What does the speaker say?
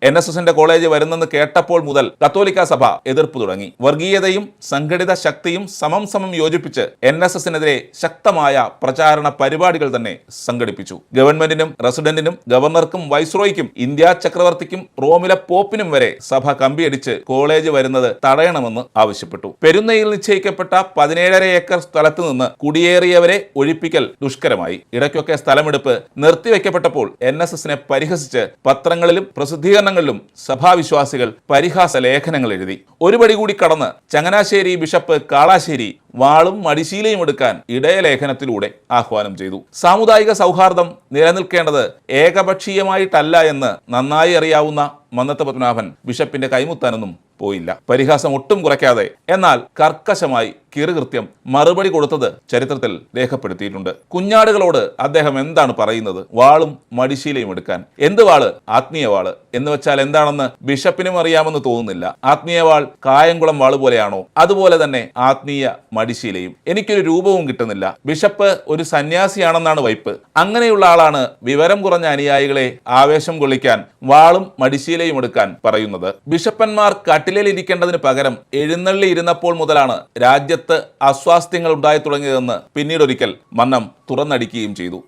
NSSന്റെ college വരുന്നെന്ന് കേട്ടപ്പോൾ മുതൽ കത്തോലിക്ക സഭ എതിർപ്പ് തുടങ്ങി. വർഗീയതയും സംഘടിത ശക്തിയും സമം യോജിപ്പിച്ച് NSSനെതിരെ ശക്തമായ പ്രചാരണ പരിപാടികൾ തന്നെ സംഘടിപ്പിച്ചു. ഗവൺമെന്റിനും റെസിഡന്റിനും ഗവർണർക്കും വൈസ്രോയ്ക്കും ഇന്ത്യാ ചക്രവർത്തിക്കും റോമിലെ പോപ്പിനും വരെ സഭ കമ്പിയടിച്ച് കോളേജ് വരുന്നത് തടയണമെന്ന് ആവശ്യപ്പെട്ടു. പെരുന്നയിൽ നിശ്ചയിക്കപ്പെട്ട 17.5 ഏക്കർ സ്ഥലത്ത് നിന്ന് കുടിയേറിയവരെ ഒഴിപ്പിക്കൽ ദുഷ്കരമായി. ഇടയ്ക്കൊക്കെ സ്ഥലമെടുപ്പ് നിർത്തിവെക്കപ്പെട്ടപ്പോൾ NSSനെ പരിഹസിച്ച് പത്രങ്ങളിലും പ്രസിദ്ധീകരണങ്ങളിലും സഭാവിശ്വാസികൾ പരിഹാസ ലേഖനങ്ങൾ എഴുതി. ഒരുപടി കൂടി കടന്ന് ചങ്ങനാശ്ശേരി ബിഷപ്പ് കാളാശ്ശേരി വാളും മടിശീലയും എടുക്കാൻ ഇടയലേഖനത്തിലൂടെ ആഹ്വാനം ചെയ്തു. സാമുദായിക സൗഹാർദ്ദം നിലനിൽക്കേണ്ടത് ഏകപക്ഷീയമായിട്ടല്ല എന്ന് നന്നായി അറിയാവുന്ന മന്നത്ത് പത്മനാഭൻ ബിഷപ്പിന്റെ കൈമുത്താനൊന്നും പോയില്ല. പരിഹാസം ഒട്ടും കുറയ്ക്കാതെ എന്നാൽ കർക്കശമായി കിറുകൃത്യം മറുപടി കൊടുത്തത് ചരിത്രത്തിൽ രേഖപ്പെടുത്തിയിട്ടുണ്ട്. കുഞ്ഞാടുകളോട് അദ്ദേഹം എന്താണ് പറയുന്നത്? വാളും മടിശീലയും എടുക്കാൻ. എന്ത് വാള്? ആത്മീയ വാള് എന്ന് വെച്ചാൽ എന്താണെന്ന് ബിഷപ്പിനും അറിയാമെന്ന് തോന്നുന്നില്ല. ആത്മീയ വാൾ കായംകുളം വാള് പോലെയാണോ? അതുപോലെ തന്നെ ആത്മീയ മടിശീലയും. എനിക്കൊരു രൂപവും കിട്ടുന്നില്ല. ബിഷപ്പ് ഒരു സന്യാസിയാണെന്നാണ് വൈപ്പ്. അങ്ങനെയുള്ള ആളാണ് വിവരം കുറഞ്ഞ അനുയായികളെ ആവേശം കൊള്ളിക്കാൻ വാളും മടിശീലയും എടുക്കാൻ പറയുന്നത്. ബിഷപ്പന്മാർ കട്ടിലിൽ ഇരിക്കേണ്ടതിന് പകരം എഴുന്നള്ളി ഇരുന്നപ്പോൾ മുതലാണ് രാജ്യത്ത് അസ്വാസ്ഥ്യങ്ങൾ ഉണ്ടായി തുടങ്ങിയതെന്ന് പിന്നീടൊരിക്കൽ മന്നം തുറന്നടിക്കുകയും ചെയ്തു.